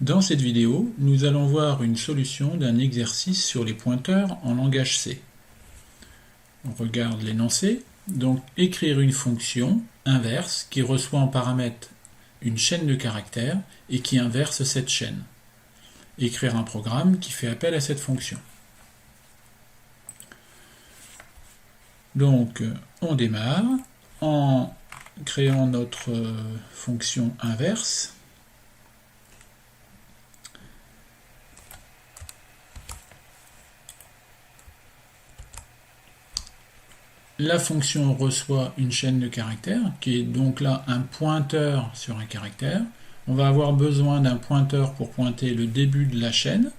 Dans cette vidéo, nous allons voir une solution d'un exercice sur les pointeurs en langage C. On regarde l'énoncé. Donc, écrire une fonction inverse qui reçoit en paramètre une chaîne de caractères et qui inverse cette chaîne. Écrire un programme qui fait appel à cette fonction. Donc, on démarre en créant notre fonction inverse. La fonction reçoit une chaîne de caractères, qui est donc là un pointeur sur un caractère. On va avoir besoin d'un pointeur pour pointer le début de la chaîne,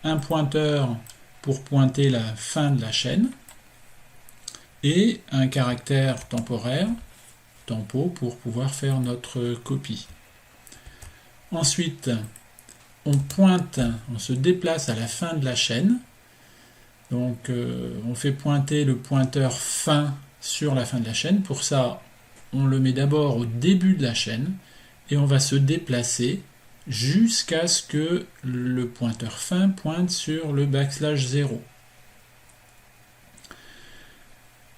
un pointeur pour pointer la fin de la chaîne, et un caractère temporaire, tempo, pour pouvoir faire notre copie. Ensuite, on se déplace à la fin de la chaîne. Donc on fait pointer le pointeur fin sur la fin de la chaîne. Pour ça, on le met d'abord au début de la chaîne et on va se déplacer jusqu'à ce que le pointeur fin pointe sur le \0.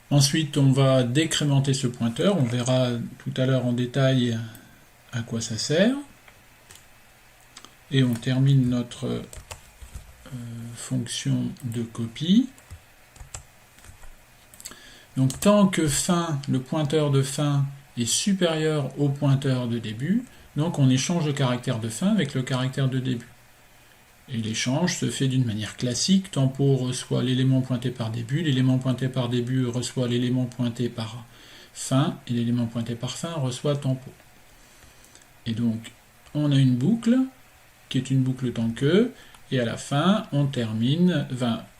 Ensuite, on va décrémenter ce pointeur. On verra tout à l'heure en détail à quoi ça sert. Et on termine notre fonction de copie. Donc tant que fin, le pointeur de fin est supérieur au pointeur de début, donc on échange le caractère de fin avec le caractère de début. Et l'échange se fait d'une manière classique. Tempo reçoit l'élément pointé par début, l'élément pointé par début reçoit l'élément pointé par fin, et l'élément pointé par fin reçoit tempo. Et donc on a une boucle qui est une boucle tant que, et à la fin, on termine,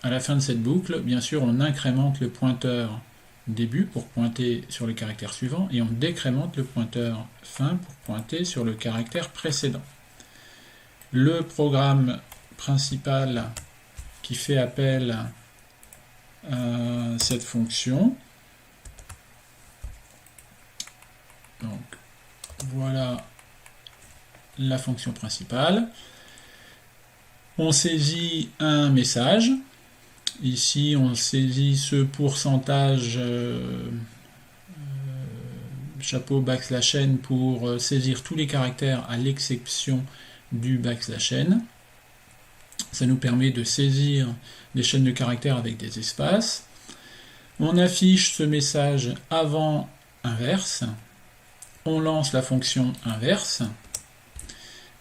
à la fin de cette boucle, bien sûr, on incrémente le pointeur début pour pointer sur le caractère suivant, et on décrémente le pointeur fin pour pointer sur le caractère précédent. Le programme principal qui fait appel à cette fonction, donc voilà la fonction principale. On saisit un message. Ici, on saisit ce pourcentage chapeau \n pour saisir tous les caractères à l'exception du \n. Ça nous permet de saisir des chaînes de caractères avec des espaces. On affiche ce message avant inverse. On lance la fonction inverse.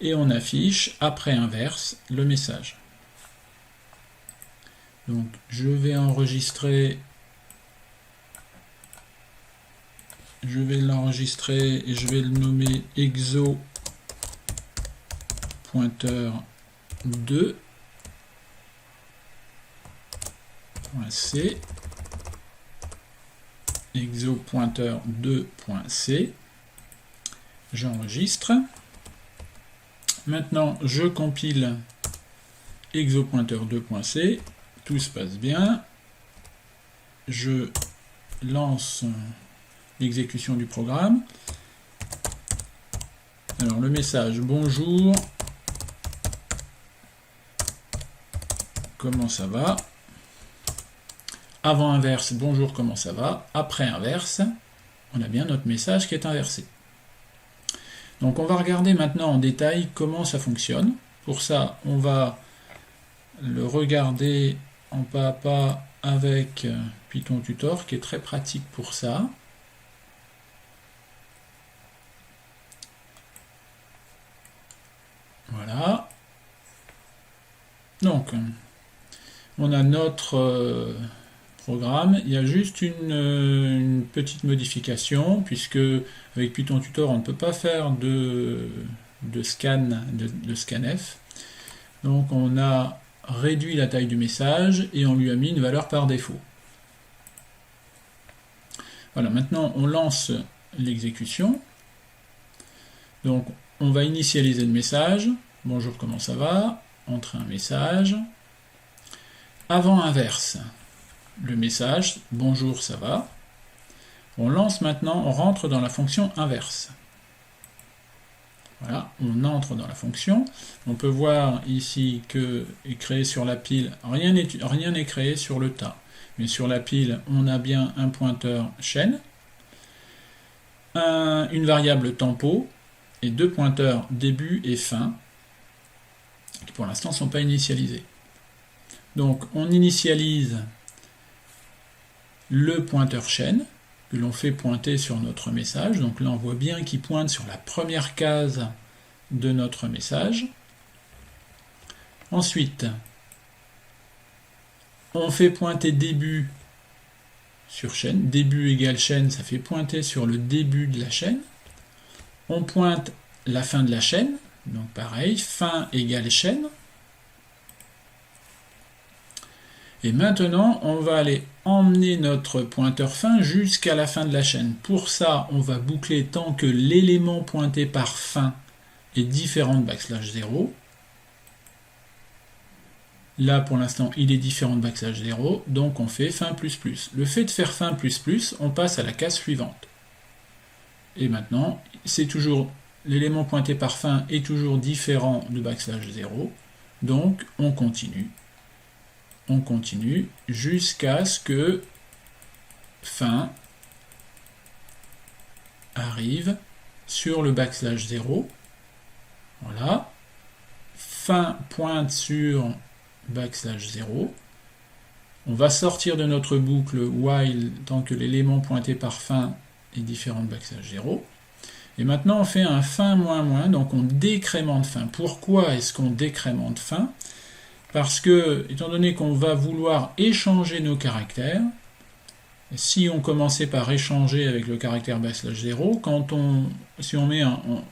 Et on affiche, après inverse, le message. Donc, je vais l'enregistrer et je vais le nommer exo pointeur 2.c exo pointeur 2.c. J'enregistre. Maintenant, je compile exo.pointeur2.c, tout se passe bien. Je lance l'exécution du programme. Alors, le message, bonjour, comment ça va? Avant inverse, bonjour, comment ça va? Après inverse, on a bien notre message qui est inversé. Donc on va regarder maintenant en détail comment ça fonctionne. Pour ça, on va le regarder en pas à pas avec Python Tutor, qui est très pratique pour ça. Voilà. Donc, on a notre programme. Il y a juste une petite modification, puisque avec Python Tutor, on ne peut pas faire de scanf. Donc on a réduit la taille du message et on lui a mis une valeur par défaut. Voilà, maintenant on lance l'exécution. Donc on va initialiser le message. Bonjour, comment ça va? Entrer un message. Avant inverse, le message, bonjour, ça va. On lance maintenant, on rentre dans la fonction inverse. Voilà, on entre dans la fonction. On peut voir ici que est créé sur la pile, rien n'est créé sur le tas. Mais sur la pile, on a bien un pointeur chaîne, une variable tempo et deux pointeurs début et fin, qui pour l'instant ne sont pas initialisés. Donc on initialise le pointeur chaîne, que l'on fait pointer sur notre message. Donc là on voit bien qu'il pointe sur la première case de notre message. Ensuite, on fait pointer début sur chaîne. Début égale chaîne, ça fait pointer sur le début de la chaîne. On pointe la fin de la chaîne, donc pareil, fin égale chaîne. Et maintenant, on va aller emmener notre pointeur fin jusqu'à la fin de la chaîne. Pour ça, on va boucler tant que l'élément pointé par fin est différent de \0. Là, pour l'instant, il est différent de \0, donc on fait fin plus plus. Le fait de faire fin plus plus, on passe à la case suivante. Et maintenant, c'est toujours l'élément pointé par fin est toujours différent de \0, donc on continue. On continue jusqu'à ce que fin arrive sur le \0. Voilà. Fin pointe sur \0. On va sortir de notre boucle while tant que l'élément pointé par fin est différent de \0. Et maintenant on fait un fin moins moins, donc on décrémente fin. Pourquoi est-ce qu'on décrémente fin? Parce que, étant donné qu'on va vouloir échanger nos caractères, si on commençait par échanger avec le caractère \0, si on met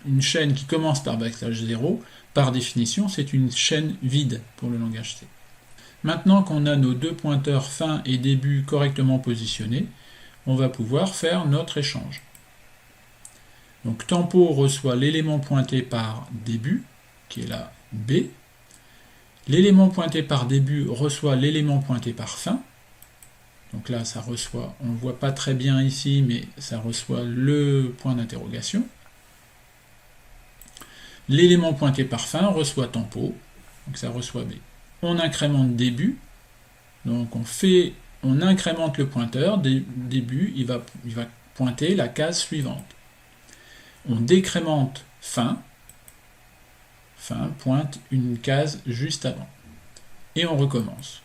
une chaîne qui commence par \0, par définition, c'est une chaîne vide pour le langage C. Maintenant qu'on a nos deux pointeurs fin et début correctement positionnés, on va pouvoir faire notre échange. Donc tempo reçoit l'élément pointé par début, qui est là B. L'élément pointé par début reçoit l'élément pointé par fin. Donc là, ça reçoit, on ne le voit pas très bien ici, mais ça reçoit le point d'interrogation. L'élément pointé par fin reçoit tempo, donc ça reçoit B. On incrémente début, donc on incrémente le pointeur, début, il va pointer la case suivante. On décrémente fin pointe une case juste avant. Et on recommence.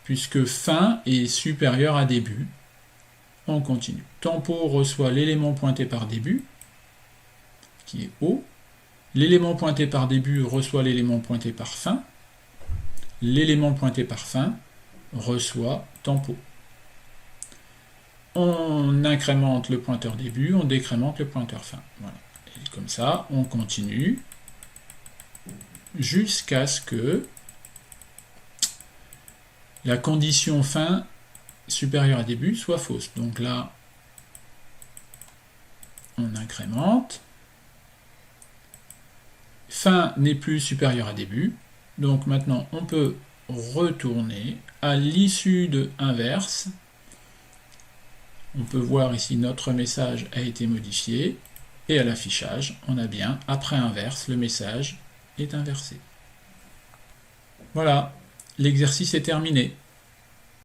Puisque fin est supérieur à début, on continue. Tempo reçoit l'élément pointé par début, qui est O. L'élément pointé par début reçoit l'élément pointé par fin. L'élément pointé par fin reçoit tempo. On incrémente le pointeur début, on décrémente le pointeur fin. Voilà. Et comme ça, on continue jusqu'à ce que la condition fin supérieure à début soit fausse. Donc là, on incrémente. Fin n'est plus supérieur à début. Donc maintenant, on peut retourner à l'issue de inverse. On peut voir ici notre message a été modifié. Et à l'affichage, on a bien, après inverse, le message est inversé. Voilà, l'exercice est terminé.